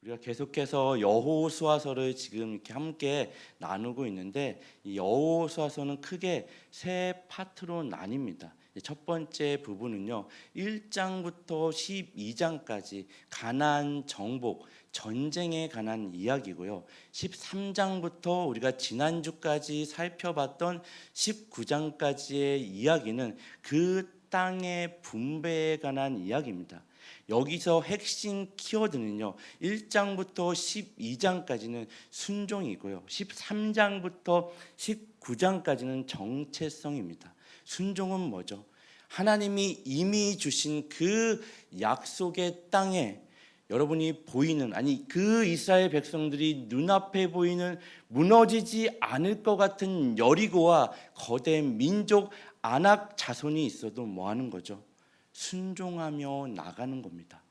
우리가 계속해서 여호수아서를 지금 이렇게 함께 나누고 있는데, 이 여호수아서는 크게 세 파트로 나뉩니다. 첫 번째 부분은요, 1장부터 12장까지 가나안 정복, 전쟁에 관한 이야기고요. 13장부터 우리가 지난주까지 살펴봤던 19장까지의 이야기는 그 땅의 분배에 관한 이야기입니다. 여기서 핵심 키워드는요, 1장부터 12장까지는 순종이고요, 13장부터 19장까지는 정체성입니다. 순종은 뭐죠? 하나님이 이미 주신 그 약속의 땅에 여러분이 보이는, 아니 그 이스라엘 백성들이 눈앞에 보이는 무너지지 않을 것 같은 여리고와 거대 민족 아낙 자손이 있어도 뭐 하는 거죠? 순종하며 나가는 겁니다.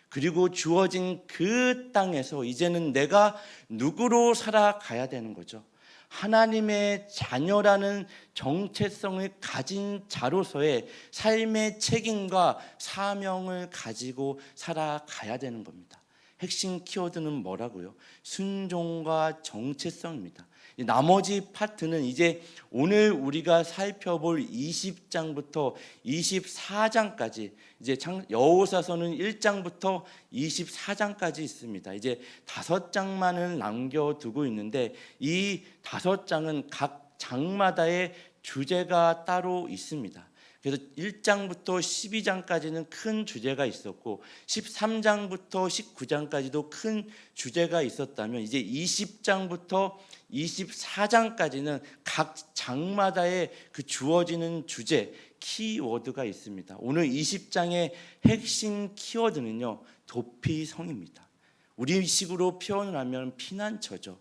그리고 주어진 그 땅에서 이제는 내가 누구로 살아가야 되는 거죠? 하나님의 자녀라는 정체성을 가진 자로서의 삶의 책임과 사명을 가지고 살아가야 되는 겁니다. 핵심 키워드는 뭐라고요? 순종과 정체성입니다. 나머지 파트는 이제 오늘 우리가 살펴볼 20장부터 24장까지, 이제 여호사서는 1장부터 24장까지 있습니다. 이제 5장만을 남겨두고 있는데, 이 5장은 각 장마다의 주제가 따로 있습니다. 그래서 1장부터 12장까지는 큰 주제가 있었고, 13장부터 19장까지도 큰 주제가 있었다면, 이제 20장부터 24장까지는 각 장마다의 그 주어지는 주제, 키워드가 있습니다. 오늘 20장의 핵심 키워드는요, 도피성입니다. 우리식으로 표현을 하면 피난처죠.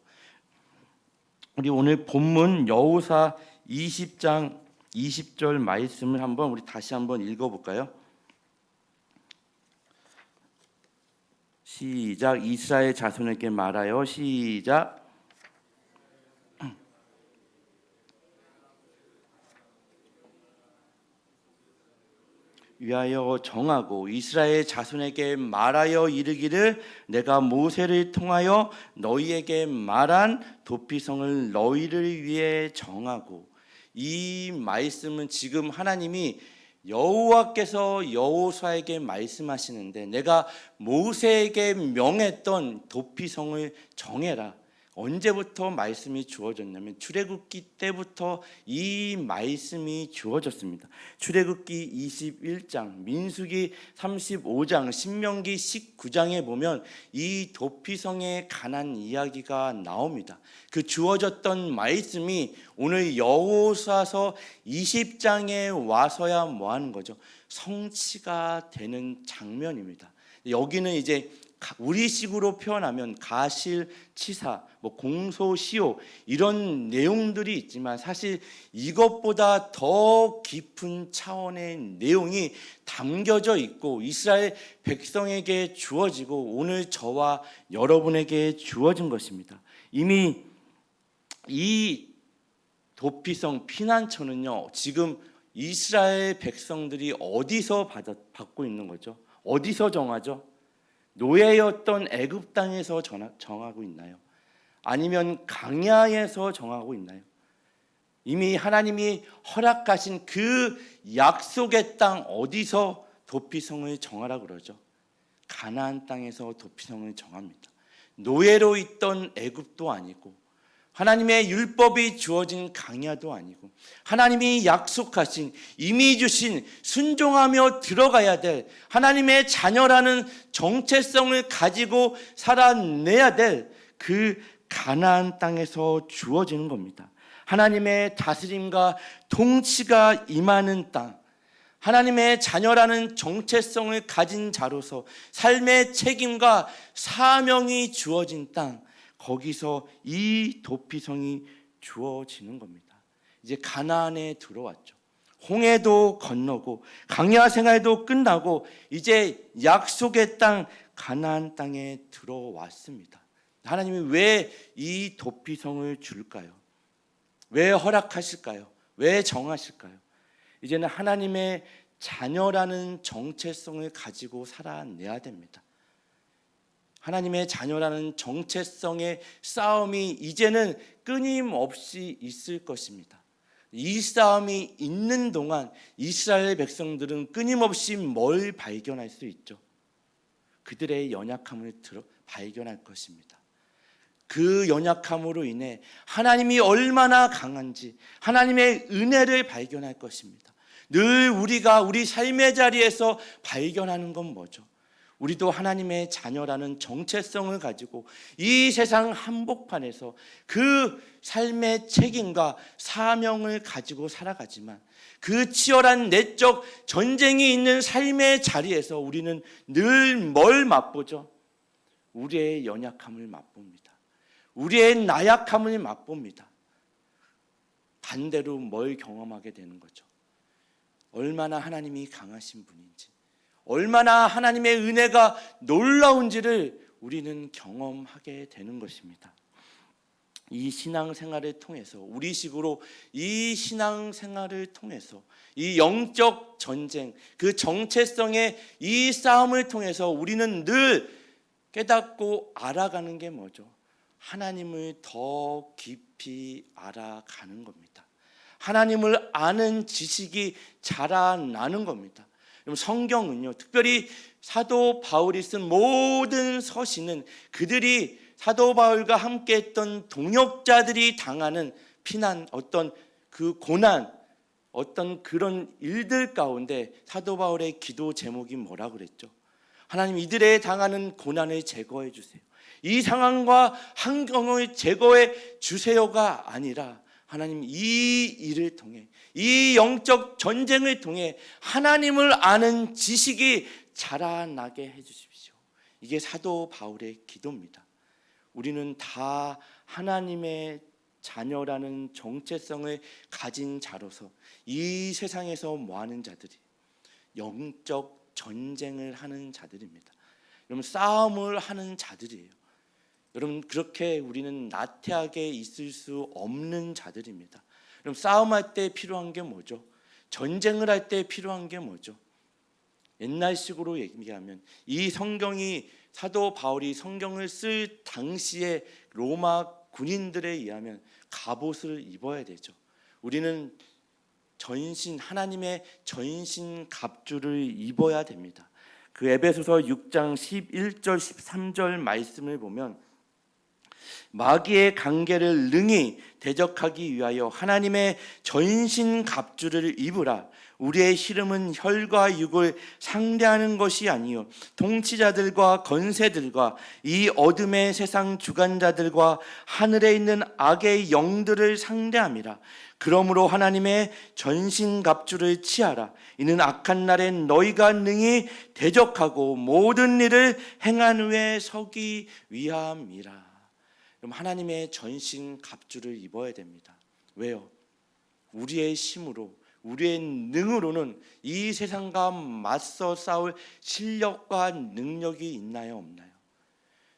우리 오늘 본문 여호사 20장 20절 말씀을 한번 우리 다시 한번 읽어볼까요? 시작. 이스라엘 자손에게 말하여, 시작. 위하여 정하고 이스라엘 자손에게 말하여 이르기를, 내가 모세를 통하여 너희에게 말한 도피성을 너희를 위해 정하고. 이 말씀은 지금 하나님이 여호와께서 여호수아에게 말씀하시는데, 내가 모세에게 명했던 도피성을 정해라. 언제부터 말씀이 주어졌냐면 출애굽기 때부터 이 말씀이 주어졌습니다. 출애굽기 21장, 민수기 35장, 신명기 19장에 보면 이 도피성에 관한 이야기가 나옵니다. 그 주어졌던 말씀이 오늘 여호수아서 20장에 와서야 뭐 하는 거죠? 성취가 되는 장면입니다. 여기는 이제 우리식으로 표현하면 가실치사, 공소시효 이런 내용들이 있지만, 사실 이것보다 더 깊은 차원의 내용이 담겨져 있고 이스라엘 백성에게 주어지고 오늘 저와 여러분에게 주어진 것입니다. 이미 이 도피성 피난처는요, 지금 이스라엘 백성들이 어디서 받고 있는 거죠? 어디서 정하죠? 노예였던 애굽 땅에서 정하고 있나요? 아니면 광야에서 정하고 있나요? 이미 하나님이 허락하신 그 약속의 땅, 어디서 도피성을 정하라고 그러죠? 가나안 땅에서 도피성을 정합니다. 노예로 있던 애굽도 아니고, 하나님의 율법이 주어진 광야도 아니고, 하나님이 약속하신, 이미 주신, 순종하며 들어가야 될 하나님의 자녀라는 정체성을 가지고 살아내야 될 그 가나안 땅에서 주어지는 겁니다. 하나님의 다스림과 통치가 임하는 땅, 하나님의 자녀라는 정체성을 가진 자로서 삶의 책임과 사명이 주어진 땅, 거기서 이 도피성이 주어지는 겁니다. 이제 가나안에 들어왔죠. 홍해도 건너고 광야 생활도 끝나고 이제 약속의 땅 가나안 땅에 들어왔습니다. 하나님이 왜 이 도피성을 줄까요? 왜 허락하실까요? 왜 정하실까요? 이제는 하나님의 자녀라는 정체성을 가지고 살아내야 됩니다. 하나님의 자녀라는 정체성의 싸움이 이제는 끊임없이 있을 것입니다. 이 싸움이 있는 동안 이스라엘 백성들은 끊임없이 뭘 발견할 수 있죠? 그들의 연약함을 발견할 것입니다. 그 연약함으로 인해 하나님이 얼마나 강한지 하나님의 은혜를 발견할 것입니다. 늘 우리가 우리 삶의 자리에서 발견하는 건 뭐죠? 우리도 하나님의 자녀라는 정체성을 가지고 이 세상 한복판에서 그 삶의 책임과 사명을 가지고 살아가지만 그 치열한 내적 전쟁이 있는 삶의 자리에서 우리는 늘 뭘 맛보죠? 우리의 연약함을 맛봅니다. 우리의 나약함을 맛봅니다. 반대로 뭘 경험하게 되는 거죠? 얼마나 하나님이 강하신 분인지, 얼마나 하나님의 은혜가 놀라운지를 우리는 경험하게 되는 것입니다. 이 신앙생활을 통해서 우리식으로 이 신앙생활을 통해서 이 영적 전쟁, 그 정체성의 이 싸움을 통해서 우리는 늘 깨닫고 알아가는 게 뭐죠? 하나님을 더 깊이 알아가는 겁니다. 하나님을 아는 지식이 자라나는 겁니다. 성경은요, 특별히 사도 바울이 쓴 모든 서신은 그들이 사도 바울과 함께 했던 동역자들이 당하는 피난, 어떤 그 고난, 어떤 그런 일들 가운데 사도 바울의 기도 제목이 뭐라고 그랬죠? 하나님, 이들의 당하는 고난을 제거해 주세요. 이 상황과 환경을 제거해 주세요가 아니라 하나님, 이 일을 통해, 이 영적 전쟁을 통해 하나님을 아는 지식이 자라나게 해주십시오. 이게 사도 바울의 기도입니다. 우리는 다 하나님의 자녀라는 정체성을 가진 자로서 이 세상에서 뭐하는 자들이 영적 전쟁을 하는 자들입니다. 여러분, 싸움을 하는 자들이에요. 여러분, 그렇게 우리는 나태하게 있을 수 없는 자들입니다. 그럼 싸움할 때 필요한 게 뭐죠? 전쟁을 할 때 필요한 게 뭐죠? 옛날식으로 얘기하면 이 성경이 사도 바울이 성경을 쓸 당시에 로마 군인들에 의하면 갑옷을 입어야 되죠. 우리는 하나님의 전신 갑주를 입어야 됩니다. 그 에베소서 6장 11절 13절 말씀을 보면 마귀의 관계를 능히 대적하기 위하여 하나님의 전신 갑주를 입으라. 우리의 씨름은 혈과 육을 상대하는 것이 아니요 통치자들과 권세들과 이 어둠의 세상 주관자들과 하늘에 있는 악의 영들을 상대함이라. 그러므로 하나님의 전신 갑주를 취하라. 이는 악한 날에 너희가 능히 대적하고 모든 일을 행한 후에 서기 위함이라. 그럼 하나님의 전신 갑주를 입어야 됩니다. 왜요? 우리의 힘으로, 우리의 능으로는 이 세상과 맞서 싸울 실력과 능력이 있나요, 없나요?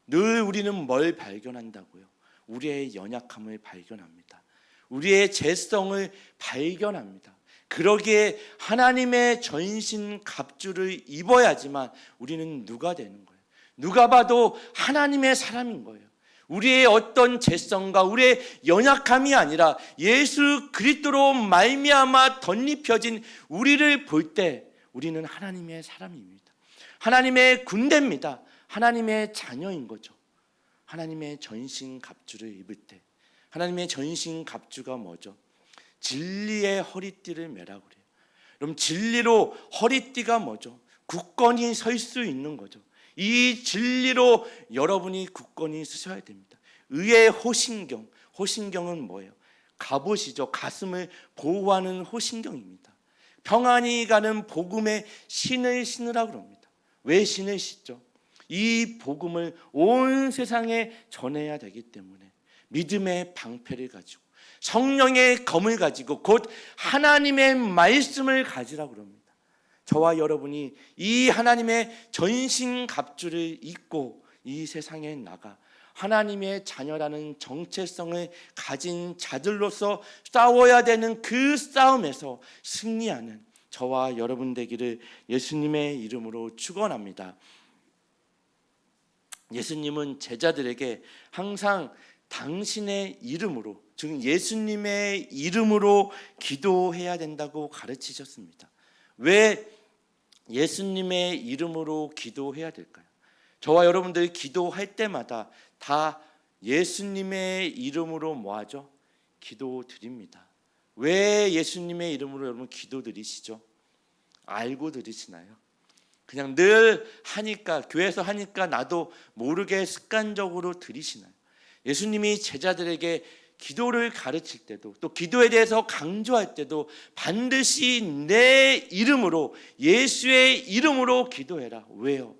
늘 우리는 뭘 발견한다고요? 우리의 연약함을 발견합니다. 우리의 죄성을 발견합니다. 그러기에 하나님의 전신 갑주를 입어야지만 우리는 누가 되는 거예요? 누가 봐도 하나님의 사람인 거예요. 우리의 어떤 죄성과 우리의 연약함이 아니라 예수 그리스도로 말미암아 덧입혀진 우리를 볼 때 우리는 하나님의 사람입니다. 하나님의 군대입니다. 하나님의 자녀인 거죠. 하나님의 전신 갑주를 입을 때 하나님의 전신 갑주가 뭐죠? 진리의 허리띠를 매라고 그래요. 그럼 진리로 허리띠가 뭐죠? 굳건히 설 수 있는 거죠. 이 진리로 여러분이 굳건히 서셔야 됩니다. 의의 호신경, 호신경은 뭐예요? 갑옷이죠. 가슴을 보호하는 호신경입니다. 평안히 가는 복음의 신을 신으라고 합니다. 왜 신을 신죠? 이 복음을 온 세상에 전해야 되기 때문에 믿음의 방패를 가지고 성령의 검을 가지고 곧 하나님의 말씀을 가지라고 합니다. 저와 여러분이 이 하나님의 전신 갑주를 입고 이 세상에 나가 하나님의 자녀라는 정체성을 가진 자들로서 싸워야 되는 그 싸움에서 승리하는 저와 여러분 되기를 예수님의 이름으로 축원합니다. 예수님은 제자들에게 항상 당신의 이름으로, 즉 예수님의 이름으로 기도해야 된다고 가르치셨습니다. 왜 예수님의 이름으로 기도해야 될까요? 저와 여러분들이 기도할 때마다 다 예수님의 이름으로 뭐하죠? 기도드립니다. 왜 예수님의 이름으로 여러분 기도드리시죠? 알고 드리시나요? 그냥 늘 하니까, 교회에서 하니까 나도 모르게 습관적으로 드리시나요? 예수님이 제자들에게 기도를 가르칠 때도, 또 기도에 대해서 강조할 때도 반드시 내 이름으로, 예수의 이름으로 기도해라. 왜요?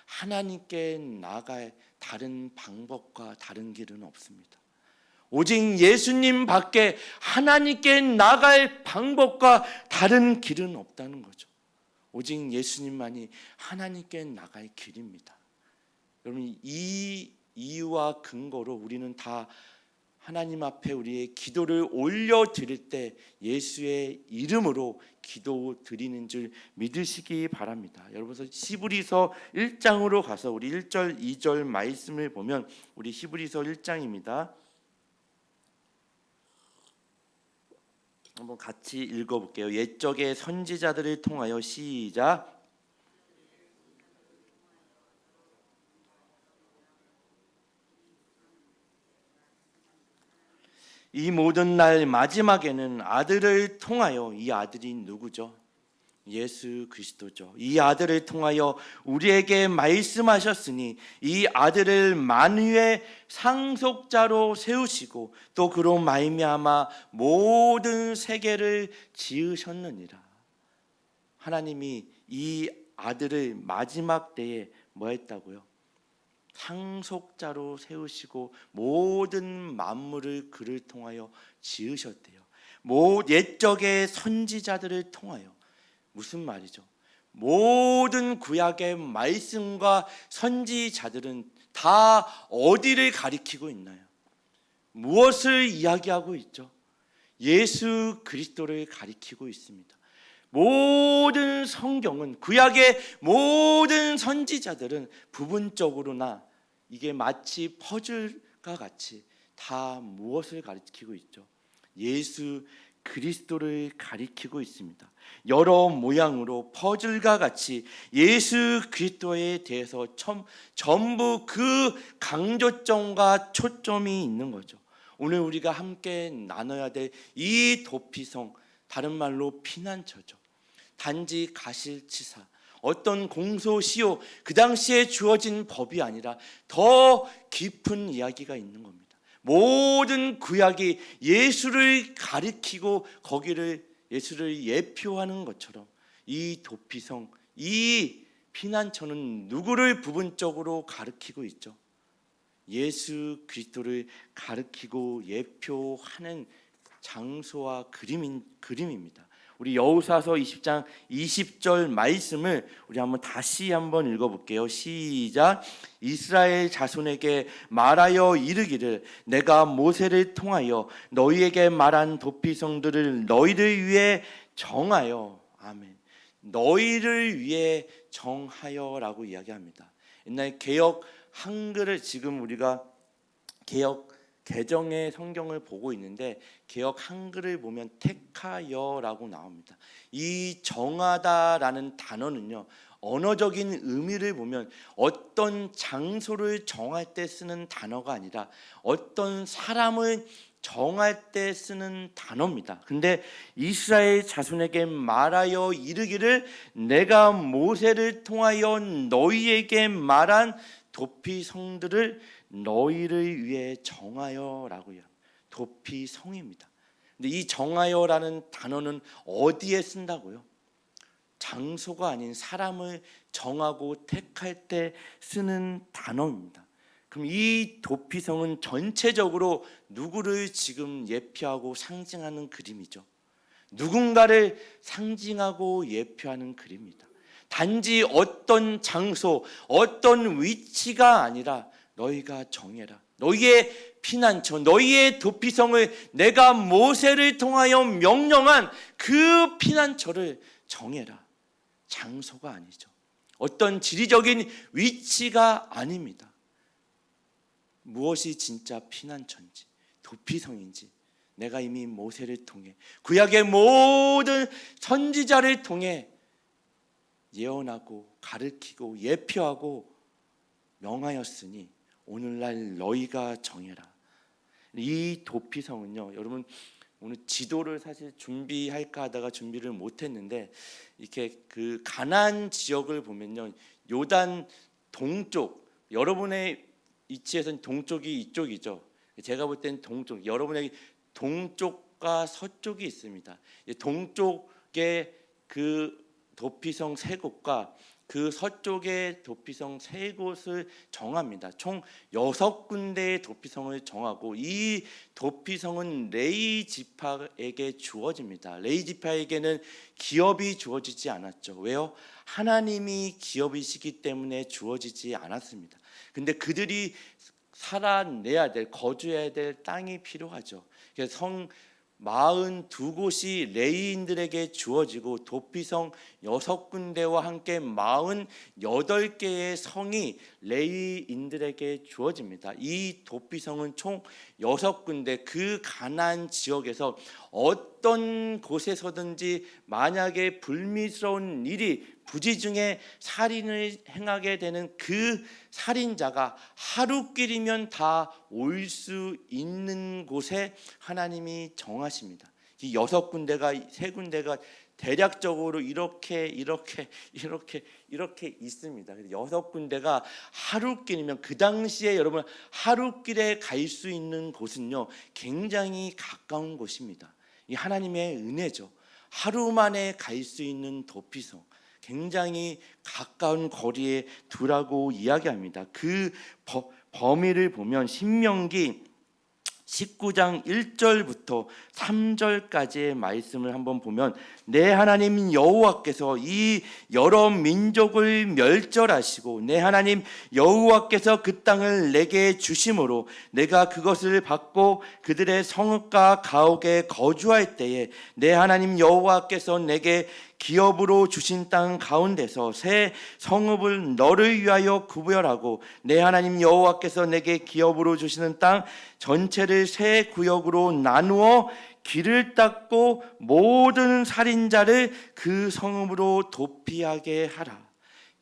하나님께 나아갈 다른 방법과 다른 길은 없습니다. 오직 예수님 밖에 하나님께 나아갈 방법과 다른 길은 없다는 거죠. 오직 예수님만이 하나님께 나갈 길입니다. 여러분, 이 이유와 근거로 우리는 다 하나님 앞에 우리의 기도를 올려드릴 때 예수의 이름으로 기도 드리는 줄 믿으시기 바랍니다. 여러분, 히브리서 1장으로 가서 우리 1절 2절 말씀을 보면, 우리 히브리서 1장입니다. 한번 같이 읽어볼게요. 옛적의 선지자들을 통하여, 시작. 이 모든 날 마지막에는 아들을 통하여, 이 아들이 누구죠? 예수 그리스도죠. 이 아들을 통하여 우리에게 말씀하셨으니 이 아들을 만유의 상속자로 세우시고 또 그로 말미암아 모든 세계를 지으셨느니라. 하나님이 이 아들을 마지막 때에 뭐 했다고요? 상속자로 세우시고 모든 만물을 그를 통하여 지으셨대요. 옛적의 선지자들을 통하여. 무슨 말이죠? 모든 구약의 말씀과 선지자들은 다 어디를 가리키고 있나요? 무엇을 이야기하고 있죠? 예수 그리스도를 가리키고 있습니다. 모든 성경은, 구약의 모든 선지자들은 부분적으로나 이게 마치 퍼즐과 같이 다 무엇을 가리키고 있죠? 예수 그리스도를 가리키고 있습니다. 여러 모양으로 퍼즐과 같이 예수 그리스도에 대해서 전부 그 강조점과 초점이 있는 거죠. 오늘 우리가 함께 나눠야 될 이 도피성, 다른 말로 피난처죠. 단지 가실치사, 어떤 공소시효, 그 당시에 주어진 법이 아니라 더 깊은 이야기가 있는 겁니다. 모든 구약이 예수를 가리키고 거기를 예수를 예표하는 것처럼 이 도피성, 이 피난처는 누구를 부분적으로 가리키고 있죠? 예수 그리스도를 가리키고 예표하는 장소와 그림입니다. 우리 여호수아서 20장 20절 말씀을 우리 다시 한번 읽어볼게요. 시작. 이스라엘 자손에게 말하여 이르기를 내가 모세를 통하여 너희에게 말한 도피성들을 너희를 위해 정하여. 아멘. 너희를 위해 정하여라고 이야기합니다. 옛날 개역 한글을 지금 우리가 개역 개정의 성경을 보고 있는데 개역 한글을 보면 택하여라고 나옵니다. 이 정하다라는 단어는요, 언어적인 의미를 보면 어떤 장소를 정할 때 쓰는 단어가 아니라 어떤 사람을 정할 때 쓰는 단어입니다. 근데 이스라엘 자손에게 말하여 이르기를 내가 모세를 통하여 너희에게 말한 도피성들을 너희를 위해 정하여라고요. 도피성입니다. 근데 이 정하여라는 단어는 어디에 쓴다고요? 장소가 아닌 사람을 정하고 택할 때 쓰는 단어입니다. 그럼 이 도피성은 전체적으로 누구를 지금 예표하고 상징하는 그림이죠? 누군가를 상징하고 예표하는 그림입니다. 단지 어떤 장소, 어떤 위치가 아니라 너희가 정해라. 너희의 피난처, 너희의 도피성을 내가 모세를 통하여 명령한 그 피난처를 정해라. 장소가 아니죠. 어떤 지리적인 위치가 아닙니다. 무엇이 진짜 피난처인지, 도피성인지 내가 이미 모세를 통해, 구약의 모든 선지자를 통해 예언하고 가르치고 예표하고 명하였으니 오늘날 너희가 정해라. 이 도피성은요, 여러분 오늘 지도를 사실 준비할까 하다가 준비를 못했는데, 이렇게 그 가나안 지역을 보면요, 요단 동쪽, 여러분의 위치에서는 동쪽이 이쪽이죠. 제가 볼 때는 동쪽, 여러분의 동쪽과 서쪽이 있습니다. 동쪽에 그 도피성 세 곳과 그 서쪽의 도피성 세 곳을 정합니다. 총 6군데의 도피성을 정하고, 이 도피성은 레위 지파에게 주어집니다. 레위 지파에게는 기업이 주어지지 않았죠. 왜요? 하나님이 기업이시기 때문에 주어지지 않았습니다. 근데 그들이 살아내야 될, 거주해야 될 땅이 필요하죠. 그래서 성 42곳이 레위인들에게 주어지고, 도피성 6군데와 함께 48개의 성이 레위인들에게 주어집니다. 이 도피성은 총 6군데, 그 가나안 지역에서 어떤 곳에서든지 만약에 불미스러운 일이, 부지 중에 살인을 행하게 되는 그 살인자가 하루길이면 다 올 수 있는 곳에 하나님이 정하십니다. 이 6군데가, 3군데가 대략적으로 이렇게 있습니다. 6군데가 하루길이면, 그 당시에 여러분 하루길에 갈 수 있는 곳은요 굉장히 가까운 곳입니다. 이 하나님의 은혜죠. 하루 만에 갈 수 있는 도피성, 굉장히 가까운 거리에 두라고 이야기합니다. 그 범위를 보면 신명기 19장 1절부터 3절까지의 말씀을 한번 보면, 내 하나님 여호와께서 이 여러 민족을 멸절하시고 내 하나님 여호와께서 그 땅을 내게 주심으로 내가 그것을 받고 그들의 성읍과 가옥에 거주할 때에 내 하나님 여호와께서 내게 기업으로 주신 땅 가운데서 새 성읍을 너를 위하여 구별하고 내 하나님 여호와께서 내게 기업으로 주시는 땅 전체를 새 구역으로 나누어 길을 닦고 모든 살인자를 그 성읍으로 도피하게 하라.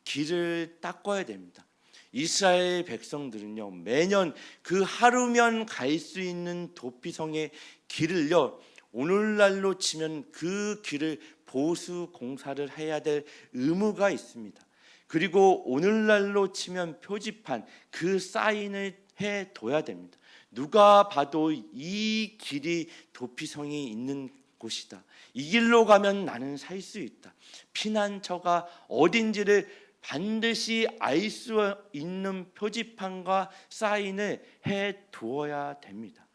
길을 닦아야 됩니다. 이스라엘 백성들은요 매년 그 하루면 갈 수 있는 도피성의 길을요, 오늘날로 치면 그 길을 보수 공사를 해야 될 의무가 있습니다. 그리고 오늘날로 치면 표지판, 그 사인을 해둬야 됩니다. 누가 봐도 이 길이 도피성이 있는 곳이다, 이 길로 가면 나는 살 수 있다, 피난처가 어딘지를 반드시 알 수 있는 표지판과 사인을 해두어야 됩니다.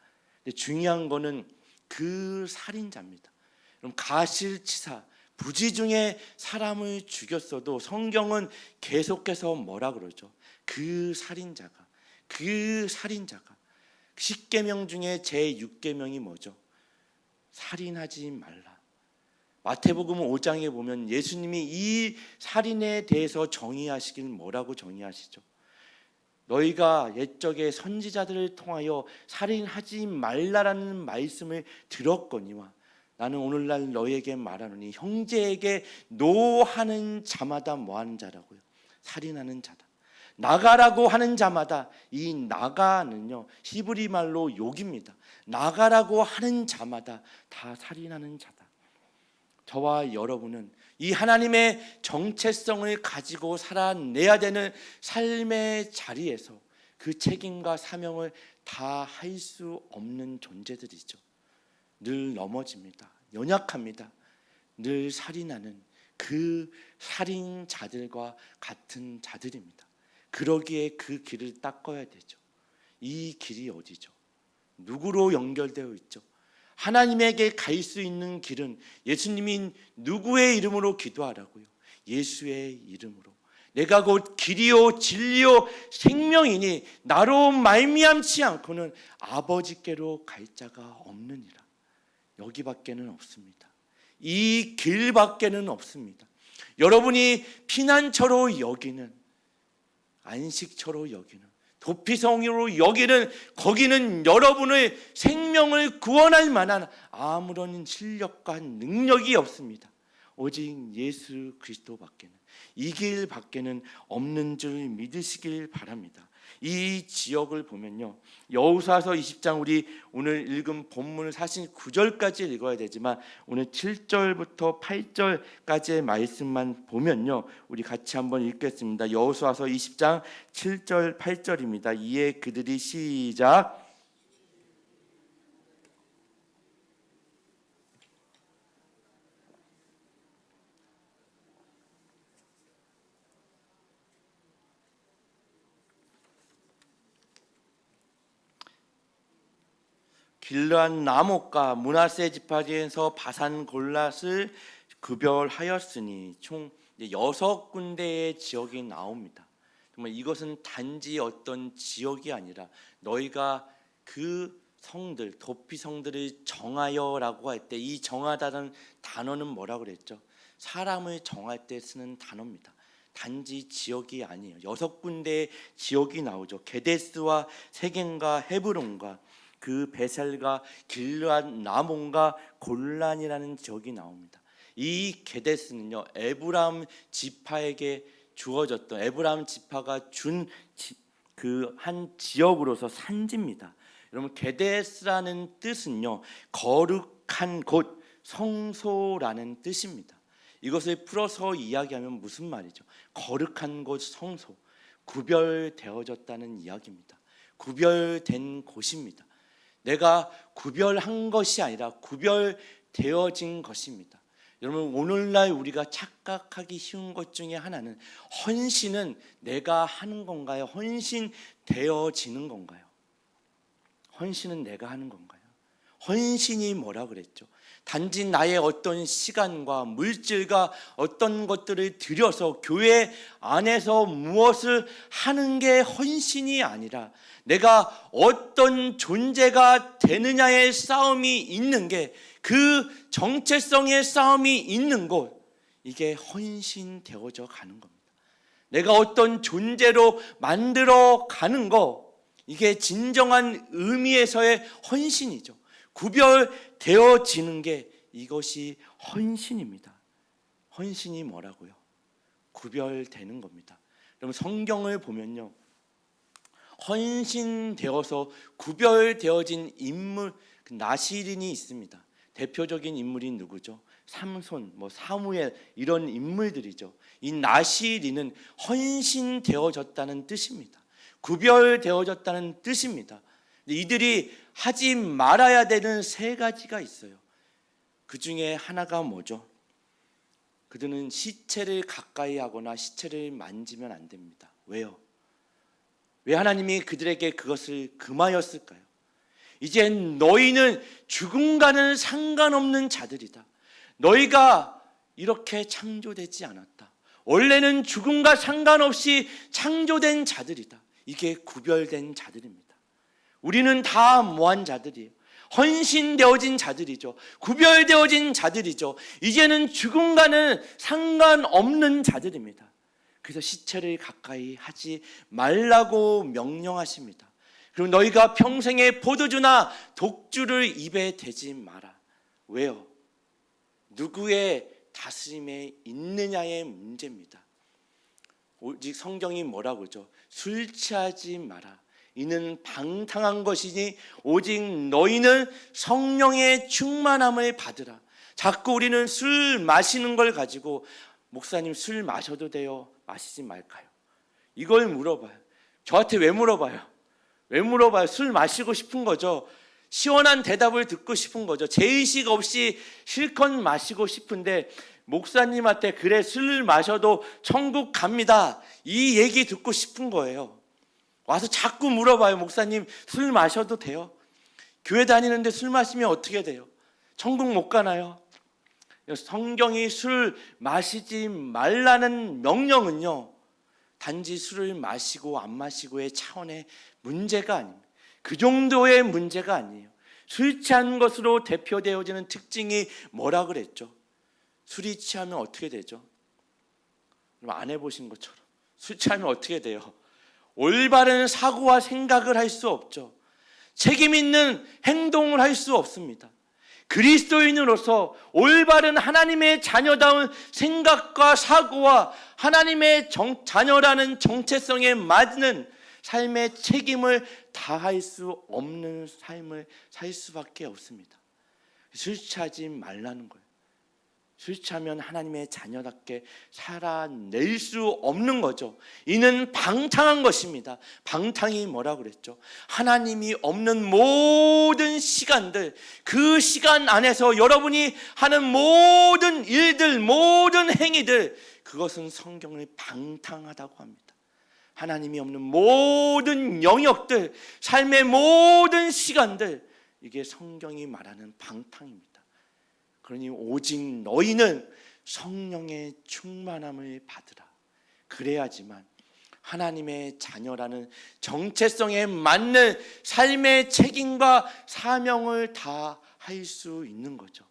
근데 중요한 거는 그 살인자입니다. 그럼 가실치사, 부지 중에 사람을 죽였어도 성경은 계속해서 뭐라 그러죠? 그 살인자가 10계명 중에 제6계명이 뭐죠? 살인하지 말라. 마태복음 5장에 보면 예수님이 이 살인에 대해서 정의하시길 뭐라고 정의하시죠? 너희가 옛적의 선지자들을 통하여 살인하지 말라라는 말씀을 들었거니와 나는 오늘날 너희에게 말하노니 형제에게 노하는 자마다 뭐하는 자라고요? 살인하는 자다. 나가라고 하는 자마다, 이 나가는요 히브리 말로 욕입니다. 나가라고 하는 자마다 다 살인하는 자다. 저와 여러분은 이 하나님의 정체성을 가지고 살아내야 되는 삶의 자리에서 그 책임과 사명을 다 할 수 없는 존재들이죠. 늘 넘어집니다. 연약합니다. 늘 살인하는 그 살인자들과 같은 자들입니다. 그러기에 그 길을 닦아야 되죠. 이 길이 어디죠? 누구로 연결되어 있죠? 하나님에게 갈 수 있는 길은 예수님이 누구의 이름으로 기도하라고요? 예수의 이름으로. 내가 곧 길이요 진리요 생명이니 나로 말미암지 않고는 아버지께로 갈 자가 없느니라. 여기밖에는 없습니다. 이 길밖에는 없습니다. 여러분이 피난처로 여기는, 안식처로 여기는, 도피성으로 여기는 거기는 여러분의 생명을 구원할 만한 아무런 실력과 능력이 없습니다. 오직 예수 그리스도밖에는, 이 길밖에는 없는 줄 믿으시길 바랍니다. 이 지역을 보면요, 여호수아서 20장 우리 오늘 읽은 본문을 사실 9절까지 읽어야 되지만 오늘 7절부터 8절까지의 말씀만 보면요, 우리 같이 한번 읽겠습니다. 여호수아서 20장 7절 8절입니다. 이에 그들이 시작. 길르앗 라못과 므낫세 지파에서 바산 골랏을 구별하였으니 총 6군데의 지역이 나옵니다. 정말 이것은 단지 어떤 지역이 아니라 너희가 그 성들, 도피 성들을 정하여라고 할 때 이 정하다는 단어는 뭐라고 그랬죠? 사람을 정할 때 쓰는 단어입니다. 단지 지역이 아니에요. 6군데의 지역이 나오죠. 게데스와 세겜과 헤브론과 그 베셀과 길르앗 라몬과 골란이라는 지역이 나옵니다. 이 게데스는요, 에브라임 지파에게 주어졌던, 에브라임 지파가 준 그 한 지역으로서 산지입니다. 여러분, 게데스라는 뜻은요, 거룩한 곳, 성소라는 뜻입니다. 이것을 풀어서 이야기하면 무슨 말이죠? 거룩한 곳, 성소, 구별되어졌다는 이야기입니다. 구별된 곳입니다. 내가 구별한 것이 아니라 구별되어진 것입니다. 여러분, 오늘날 우리가 착각하기 쉬운 것 중에 하나는 헌신은 내가 하는 건가요? 헌신되어지는 건가요? 헌신은 내가 하는 건가요? 헌신이 뭐라 그랬죠? 단지 나의 어떤 시간과 물질과 어떤 것들을 들여서 교회 안에서 무엇을 하는 게 헌신이 아니라 내가 어떤 존재가 되느냐의 싸움이 있는 게, 그 정체성의 싸움이 있는 곳, 이게 헌신되어져 가는 겁니다. 내가 어떤 존재로 만들어 가는 거, 이게 진정한 의미에서의 헌신이죠. 구별되어지는 게 이것이 헌신입니다. 헌신이 뭐라고요? 구별되는 겁니다. 여러분, 성경을 보면요, 헌신되어서 구별되어진 인물, 나시린이 있습니다. 대표적인 인물이 누구죠? 삼손, 사무엘, 이런 인물들이죠. 이 나시린은 헌신되어졌다는 뜻입니다. 구별되어졌다는 뜻입니다. 이들이 하지 말아야 되는 3가지가 있어요. 그 중에 하나가 뭐죠? 그들은 시체를 가까이 하거나 시체를 만지면 안 됩니다. 왜요? 왜 하나님이 그들에게 그것을 금하였을까요? 이제 너희는 죽음과는 상관없는 자들이다. 너희가 이렇게 창조되지 않았다. 원래는 죽음과 상관없이 창조된 자들이다. 이게 구별된 자들입니다. 우리는 다 뭐한 자들이에요? 헌신되어진 자들이죠. 구별되어진 자들이죠. 이제는 죽음과는 상관없는 자들입니다. 그래서 시체를 가까이 하지 말라고 명령하십니다. 그리고 너희가 평생에 포도주나 독주를 입에 대지 마라. 왜요? 누구의 다스림에 있느냐의 문제입니다. 오직 성경이 뭐라고 하죠? 술 취하지 마라. 이는 방탕한 것이니 오직 너희는 성령의 충만함을 받으라. 자꾸 우리는 술 마시는 걸 가지고 목사님 술 마셔도 돼요? 마시지 말까요? 이걸 물어봐요. 저한테 왜 물어봐요? 왜 물어봐요? 술 마시고 싶은 거죠. 시원한 대답을 듣고 싶은 거죠. 제의식 없이 실컷 마시고 싶은데 목사님한테 그래 술 마셔도 천국 갑니다, 이 얘기 듣고 싶은 거예요. 와서 자꾸 물어봐요. 목사님 술 마셔도 돼요? 교회 다니는데 술 마시면 어떻게 돼요? 천국 못 가나요? 성경이 술 마시지 말라는 명령은요, 단지 술을 마시고 안 마시고의 차원의 문제가 아닙니다. 그 정도의 문제가 아니에요. 술 취한 것으로 대표되어지는 특징이 뭐라 그랬죠? 술이 취하면 어떻게 되죠? 안 해보신 것처럼 술 취하면 어떻게 돼요? 올바른 사고와 생각을 할 수 없죠. 책임 있는 행동을 할 수 없습니다. 그리스도인으로서 올바른 하나님의 자녀다운 생각과 사고와 하나님의 자녀라는 정체성에 맞는 삶의 책임을 다할 수 없는 삶을 살 수밖에 없습니다. 술 취하지 말라는 거예요. 술 취하면 하나님의 자녀답게 살아낼 수 없는 거죠. 이는 방탕한 것입니다. 방탕이 뭐라고 그랬죠? 하나님이 없는 모든 시간들, 그 시간 안에서 여러분이 하는 모든 일들, 모든 행위들, 그것은 성경을 방탕하다고 합니다. 하나님이 없는 모든 영역들, 삶의 모든 시간들, 이게 성경이 말하는 방탕입니다. 그러니 오직 너희는 성령의 충만함을 받으라. 그래야지만 하나님의 자녀라는 정체성에 맞는 삶의 책임과 사명을 다 할 수 있는 거죠.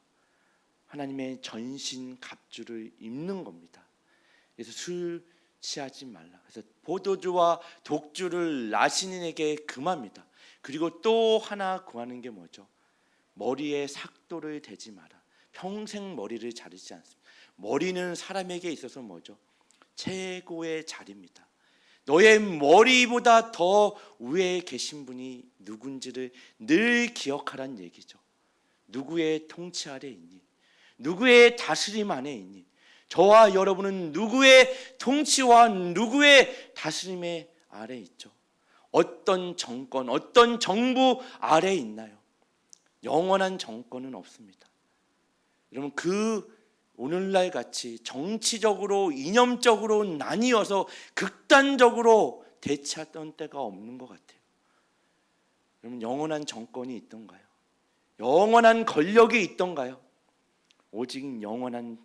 하나님의 전신 갑주를 입는 겁니다. 그래서 술 취하지 말라. 그래서 포도주와 독주를 나신인에게 금합니다. 그리고 또 하나 구하는 게 뭐죠? 머리에 삭도를 대지 마라. 평생 머리를 자르지 않습니다. 머리는 사람에게 있어서 뭐죠? 최고의 자리입니다. 너의 머리보다 더 위에 계신 분이 누군지를 늘 기억하란 얘기죠. 누구의 통치 아래 있니? 누구의 다스림 안에 있니? 저와 여러분은 누구의 통치와 누구의 다스림의 아래 있죠? 어떤 정권, 어떤 정부 아래 있나요? 영원한 정권은 없습니다. 여러분, 오늘날 같이 정치적으로 이념적으로 나뉘어서 극단적으로 대치했던 때가 없는 것 같아요. 여러분, 영원한 정권이 있던가요? 영원한 권력이 있던가요? 오직 영원한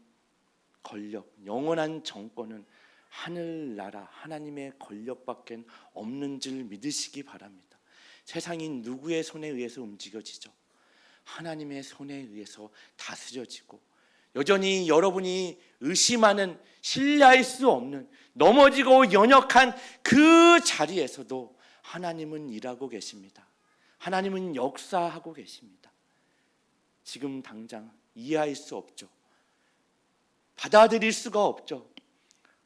권력, 영원한 정권은 하늘나라 하나님의 권력밖에 없는 줄 믿으시기 바랍니다. 세상이 누구의 손에 의해서 움직여지죠? 하나님의 손에 의해서 다스려지고, 여전히 여러분이 의심하는, 신뢰할 수 없는, 넘어지고 연약한 그 자리에서도 하나님은 일하고 계십니다. 하나님은 역사하고 계십니다. 지금 당장 이해할 수 없죠. 받아들일 수가 없죠.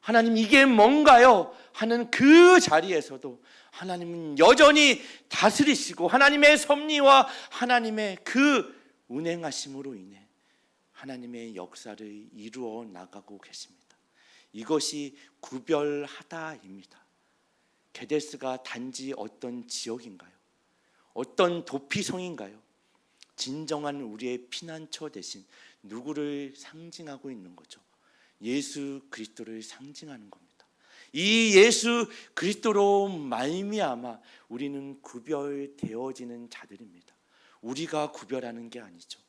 하나님, 이게 뭔가요? 하는 그 자리에서도 하나님은 여전히 다스리시고 하나님의 섭리와 하나님의 그 운행하심으로 인해 하나님의 역사를 이루어 나가고 계십니다. 이것이 구별하다입니다. 게데스가 단지 어떤 지역인가요? 어떤 도피성인가요? 진정한 우리의 피난처 대신 누구를 상징하고 있는 거죠? 예수 그리스도를 상징하는 겁니다. 이 예수 그리스도로 말미암아 우리는 구별되어지는 자들입니다. 우리가 구별하는 게 아니죠.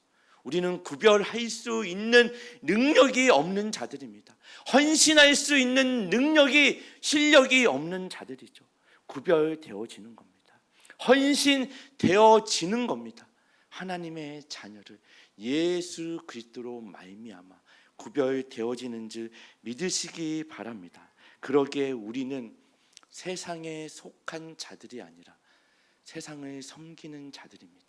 우리는 구별할 수 있는 능력이 없는 자들입니다. 헌신할 수 있는 능력이, 실력이 없는 자들이죠. 구별되어지는 겁니다. 헌신되어지는 겁니다. 하나님의 자녀를 예수 그리스도로 말미암아 구별되어지는 줄 믿으시기 바랍니다. 그러기에 우리는 세상에 속한 자들이 아니라 세상을 섬기는 자들입니다.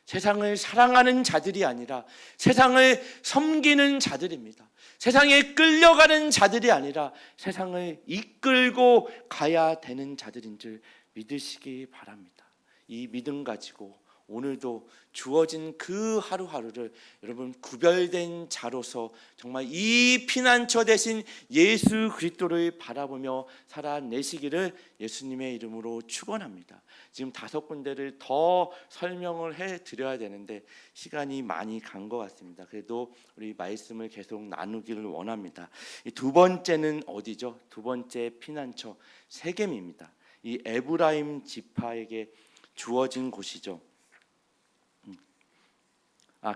세상을 사랑하는 자들이 아니라 세상을 섬기는 자들입니다. 세상에 끌려가는 자들이 아니라 세상을 이끌고 가야 되는 자들인 줄 믿으시기 바랍니다. 이 믿음 가지고 오늘도 주어진 그 하루하루를 여러분 구별된 자로서 정말 이 피난처 대신 예수 그리스도를 바라보며 살아내시기를 예수님의 이름으로 축원합니다. 지금 5군데를 더 설명을 해드려야 되는데 시간이 많이 간 것 같습니다. 그래도 우리 말씀을 계속 나누기를 원합니다. 이 두 번째는 어디죠? 두 번째 피난처 세겜입니다. 이 에브라임 지파에게 주어진 곳이죠.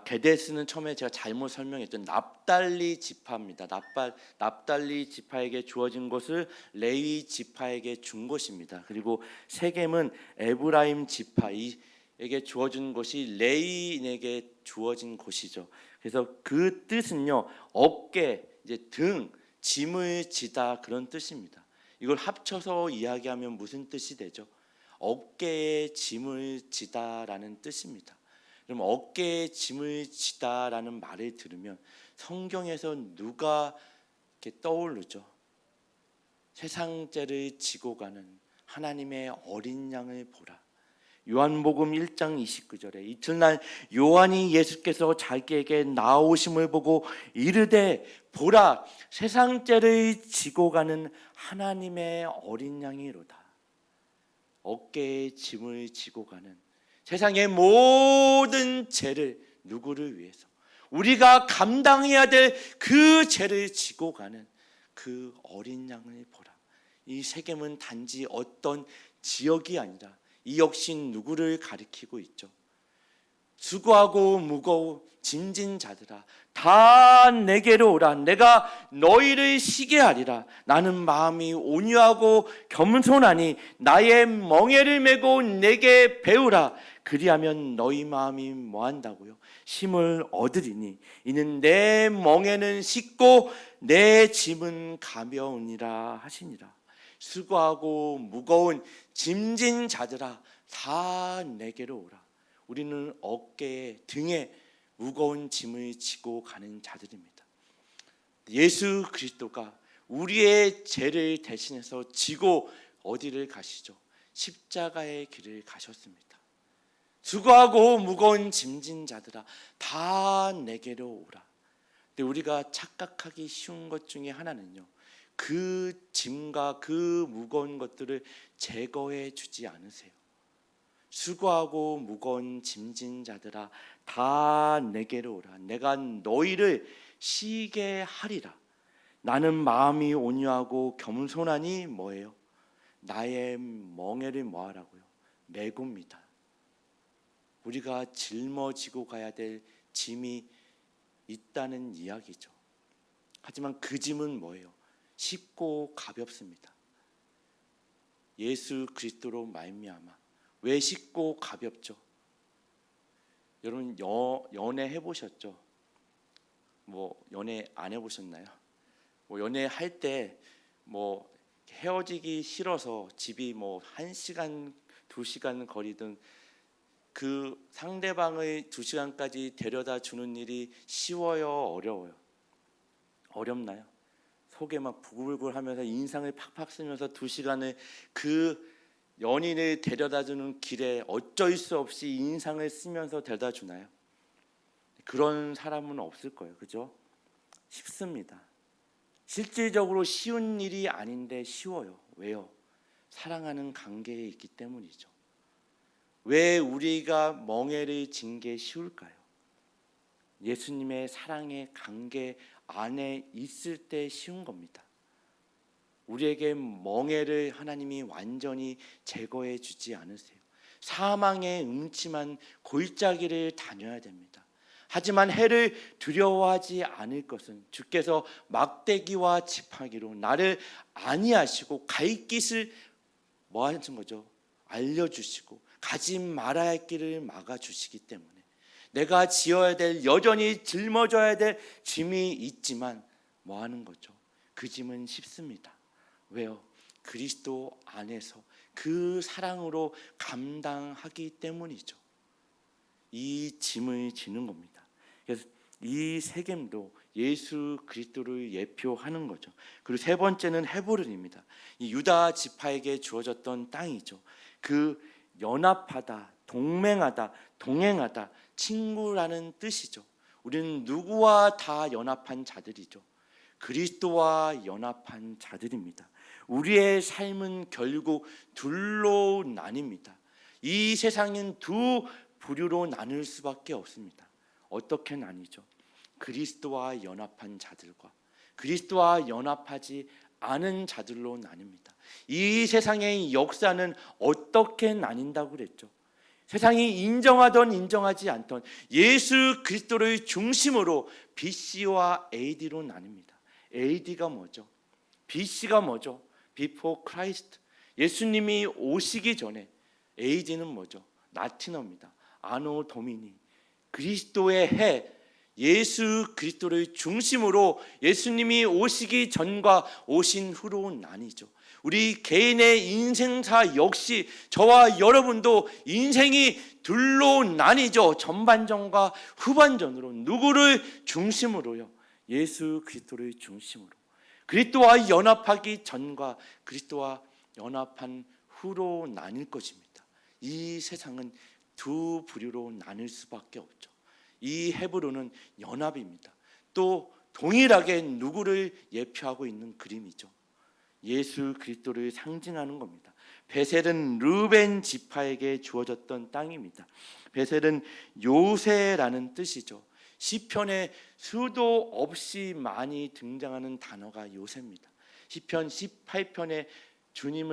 게데스는 처음에 제가 잘못 설명했던 납달리 지파입니다. 납달리 지파에게 주어진 것을 레위 지파에게 준 것입니다. 그리고 세겜은 에브라임 지파에게 주어진 것이 레위인에게 주어진 곳이죠. 그래서 그 뜻은요, 어깨, 이제 등, 짐을 지다 그런 뜻입니다. 이걸 합쳐서 이야기하면 무슨 뜻이 되죠? 어깨에 짐을 지다라는 뜻입니다. 그럼 어깨에 짐을 지다라는 말을 들으면 성경에서 누가 이렇게 떠오르죠? 세상 죄를 지고 가는 하나님의 어린 양을 보라. 요한복음 1장 29절에 이튿날 요한이 예수께서 자기에게 나오심을 보고 이르되 보라 세상 죄를 지고 가는 하나님의 어린 양이로다. 어깨에 짐을 지고 가는 세상의 모든 죄를 누구를 위해서 우리가 감당해야 될 그 죄를 지고 가는 그 어린 양을 보라. 이 세겜은 단지 어떤 지역이 아니라 이 역시 누구를 가리키고 있죠? 수고하고 무거운 짐진 자들아 다 내게로 오라. 내가 너희를 쉬게 하리라. 나는 마음이 온유하고 겸손하니 나의 멍에를 메고 내게 배우라. 그리하면 너희 마음이 뭐한다고요? 힘을 얻으리니 이는 내 멍에는 쉽고 내 짐은 가벼우니라 하시니라. 수고하고 무거운 짐진 자들아 다 내게로 오라. 우리는 어깨에 등에 무거운 짐을 지고 가는 자들입니다. 예수 그리스도가 우리의 죄를 대신해서 지고 어디를 가시죠? 십자가의 길을 가셨습니다. 수고하고 무거운 짐진 자들아 다 내게로 오라. 근데 우리가 착각하기 쉬운 것 중에 하나는요, 그 짐과 그 무거운 것들을 제거해 주지 않으세요. 수고하고 무거운 짐진 자들아 다 내게로 오라. 내가 너희를 쉬게 하리라. 나는 마음이 온유하고 겸손하니 뭐예요? 나의 멍에를 뭐하라고요? 메굽니다. 우리가 짊어지고 가야 될 짐이 있다는 이야기죠. 하지만 그 짐은 뭐예요? 쉽고 가볍습니다. 예수 그리스도로 말미암아. 왜 쉽고 가볍죠? 여러분 연애 해보셨죠? 뭐 연애 안 해보셨나요? 뭐 연애 할 때 뭐 헤어지기 싫어서 집이 뭐 1시간 2시간 거리든 그 상대방의 2시간까지 데려다 주는 일이 쉬워요? 어려워요? 어렵나요? 속에 막 부글부글 하면서 인상을 팍팍 쓰면서 2시간을 그 연인을 데려다 주는 길에 어쩔 수 없이 인상을 쓰면서 데려다 주나요? 그런 사람은 없을 거예요. 그죠? 쉽습니다. 실질적으로 쉬운 일이 아닌데 쉬워요. 왜요? 사랑하는 관계에 있기 때문이죠. 왜 우리가 멍에를 진 게 쉬울까요? 예수님의 사랑의 관계 안에 있을 때 쉬운 겁니다. 우리에게 멍에를 하나님이 완전히 제거해 주지 않으세요. 사망의 음침한 골짜기를 다녀야 됩니다. 하지만 해를 두려워하지 않을 것은 주께서 막대기와 지팡이로 나를 안위하시고 갈 길을 뭐 하는 거죠? 알려주시고 가지 말아야 할 길을 막아주시기 때문에 내가 지어야 될 여전히 짊어져야 될 짐이 있지만 뭐 하는 거죠? 그 짐은 쉽습니다. 왜요? 그리스도 안에서 그 사랑으로 감당하기 때문이죠. 이 짐을 지는 겁니다. 그래서 이 세겜도 예수 그리스도를 예표하는 거죠. 그리고 세 번째는 헤브론입니다. 이 유다 지파에게 주어졌던 땅이죠. 그 연합하다, 동맹하다, 동행하다, 친구라는 뜻이죠. 우리는 누구와 다 연합한 자들이죠. 그리스도와 연합한 자들입니다. 우리의 삶은 결국 둘로 나뉩니다. 이 세상은 두 부류로 나눌 수밖에 없습니다. 어떻게 나뉘죠? 그리스도와 연합한 자들과 그리스도와 연합하지 않은 자들로 나뉩니다. 이 세상의 역사는 어떻게 나뉜다고 그랬죠? 세상이 인정하던 인정하지 않던 예수 그리스도를 중심으로 BC와 AD로 나뉩니다. AD가 뭐죠? BC가 뭐죠? Before Christ. 예수님이 오시기 전에. AD는 뭐죠? 라틴어입니다. 아노 도미니. 그리스도의 해, 예수 그리스도를 중심으로 예수님이 오시기 전과 오신 후로 나뉘죠. 우리 개인의 인생사 역시 저와 여러분도 인생이 둘로 나뉘죠. 전반전과 후반전으로. 누구를 중심으로요? 예수 그리스도를 중심으로. 그리스도와 연합하기 전과 그리스도와 연합한 후로 나뉠 것입니다. 이 세상은 두 부류로 나눌 수밖에 없죠. 이 헤브론은 연합입니다. 또 동일하게 누구를 예표하고 있는 그림이죠. 예수 그리스도를 상징하는 겁니다. 베셀은 르벤 지파에게 주어졌던 땅입니다. 베셀은 요새라는 뜻이죠. 시편에 수도 없이 많이 등장하는 단어가 요새입니다. 시편 18편에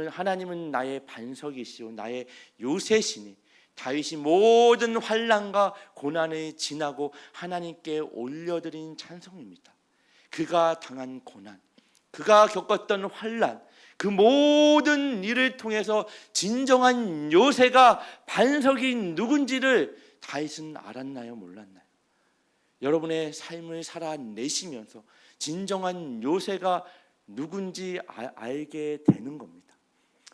하나님은 나의 반석이시오 나의 요새시니, 다윗이 모든 환난과 고난을 지나고 하나님께 올려드린 찬송입니다. 그가 당한 고난, 그가 겪었던 환난, 그 모든 일을 통해서 진정한 요새가 반석이 누군지를 다윗은 알았나요? 몰랐나요? 여러분의 삶을 살아내시면서 진정한 요새가 누군지 알게 되는 겁니다.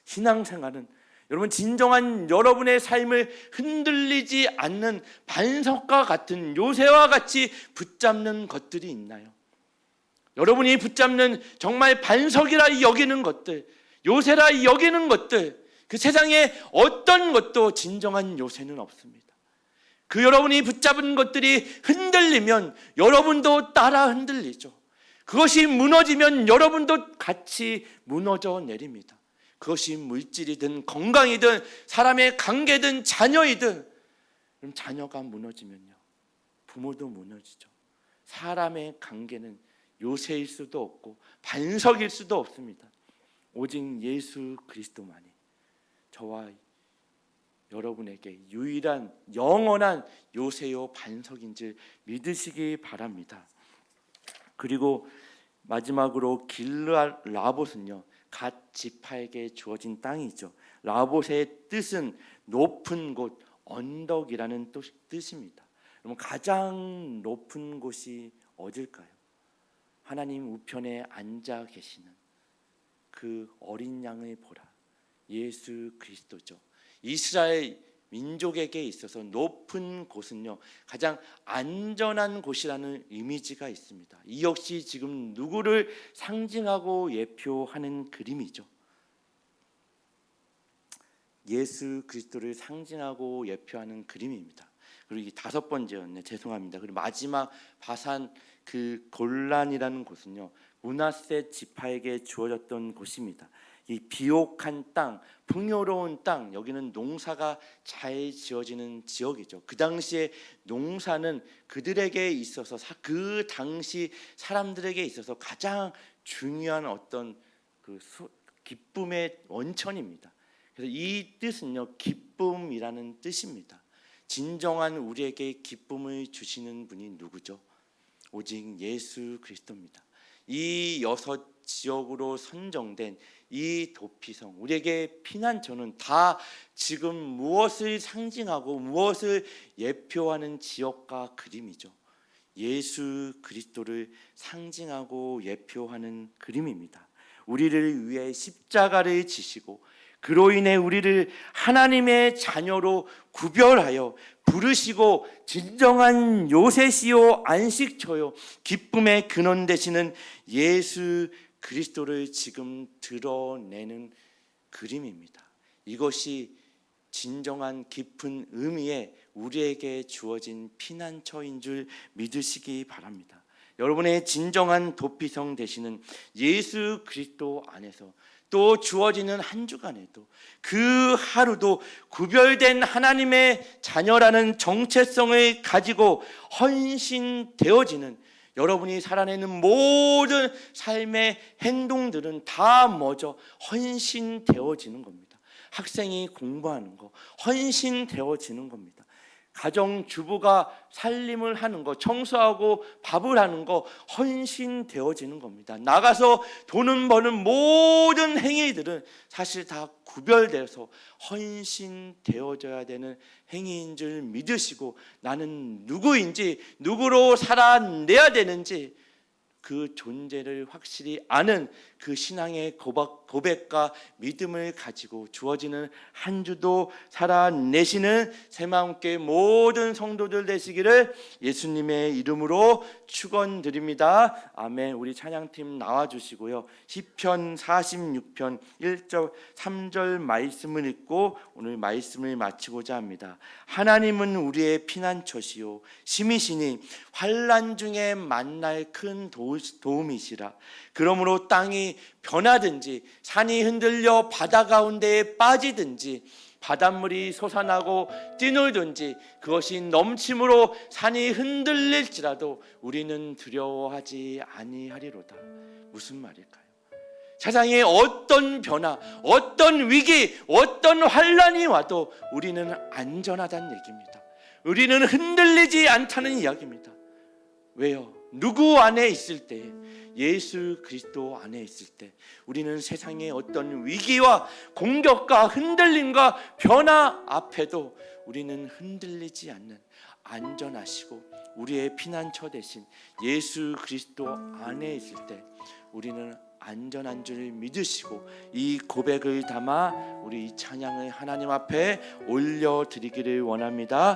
신앙생활은 여러분 진정한 여러분의 삶을 흔들리지 않는 반석과 같은 요새와 같이 붙잡는 것들이 있나요? 여러분이 붙잡는 정말 반석이라 여기는 것들, 요새라 여기는 것들, 그 세상에 어떤 것도 진정한 요새는 없습니다. 그 여러분이 붙잡은 것들이 흔들리면 여러분도 따라 흔들리죠. 그것이 무너지면 여러분도 같이 무너져 내립니다. 그것이 물질이든 건강이든 사람의 관계든 자녀이든. 그럼 자녀가 무너지면요, 부모도 무너지죠. 사람의 관계는 요새일 수도 없고 반석일 수도 없습니다. 오직 예수 그리스도만이 저와 여러분에게 유일한 영원한 요새요 반석인 줄 믿으시기 바랍니다. 그리고 마지막으로 길르앗 라봇은요, 갓 지파에게 주어진 땅이죠. 라봇의 뜻은 높은 곳, 언덕이라는 뜻입니다. 그럼 가장 높은 곳이 어딜까요? 하나님 우편에 앉아 계시는 그 어린 양을 보라, 예수 그리스도죠. 이스라엘 민족에게 있어서 높은 곳은요, 가장 안전한 곳이라는 이미지가 있습니다. 이 역시 지금 누구를 상징하고 예표하는 그림이죠. 예수 그리스도를 상징하고 예표하는 그림입니다. 그리고 이 다섯 번째였네, 죄송합니다. 그리고 마지막 바산 그 골란이라는 곳은요, 므낫세 지파에게 주어졌던 곳입니다. 이 비옥한 땅, 풍요로운 땅, 여기는 농사가 잘 지어지는 지역이죠. 그 당시에 농사는 그들에게 있어서 그 당시 사람들에게 있어서 가장 중요한 어떤 그 기쁨의 원천입니다. 그래서 이 뜻은요, 기쁨이라는 뜻입니다. 진정한 우리에게 기쁨을 주시는 분이 누구죠? 오직 예수 그리스도입니다. 이 6 지역으로 선정된 이 도피성, 우리에게 피난처는 다 지금 무엇을 상징하고 무엇을 예표하는 지역과 그림이죠. 예수 그리스도를 상징하고 예표하는 그림입니다. 우리를 위해 십자가를 지시고 그로 인해 우리를 하나님의 자녀로 구별하여 부르시고 진정한 요새시요 안식처요 기쁨의 근원 되시는 예수 그리스도를 지금 드러내는 그림입니다. 이것이 진정한 깊은 의미의 우리에게 주어진 피난처인 줄 믿으시기 바랍니다. 여러분의 진정한 도피성 되시는 예수 그리스도 안에서 또 주어지는 한 주간에도 그 하루도 구별된 하나님의 자녀라는 정체성을 가지고 헌신되어지는, 여러분이 살아내는 모든 삶의 행동들은 다 뭐죠? 헌신되어지는 겁니다. 학생이 공부하는 거 헌신되어지는 겁니다. 가정주부가 살림을 하는 거, 청소하고 밥을 하는 거 헌신되어지는 겁니다. 나가서 돈은 버는 모든 행위들은 사실 다 구별돼서 헌신되어져야 되는 행위인 줄 믿으시고, 나는 누구인지, 누구로 살아내야 되는지 그 존재를 확실히 아는 그 신앙의 고백과 믿음을 가지고 주어지는 한 주도 살아내시는 새마음교회 모든 성도들 되시기를 예수님의 이름으로 축원드립니다. 아멘. 우리 찬양팀 나와주시고요. 시편 46편 1절 3절 말씀을 읽고 오늘 말씀을 마치고자 합니다. 하나님은 우리의 피난처시요 심이시니 환난 중에 만날 큰 도움이시라. 그러므로 땅이 변하든지 산이 흔들려 바다 가운데에 빠지든지 바닷물이 솟아나고 뛰놀든지 그것이 넘침으로 산이 흔들릴지라도 우리는 두려워하지 아니하리로다. 무슨 말일까요? 세상에 어떤 변화, 어떤 위기, 어떤 환난이 와도 우리는 안전하다는 얘기입니다. 우리는 흔들리지 않다는 이야기입니다. 왜요? 누구 안에 있을 때, 예수 그리스도 안에 있을 때 우리는 세상의 어떤 위기와 공격과 흔들림과 변화 앞에도 우리는 흔들리지 않는 안전하시고 우리의 피난처 되신 예수 그리스도 안에 있을 때 우리는 안전한 줄 믿으시고, 이 고백을 담아 우리 찬양을 하나님 앞에 올려드리기를 원합니다.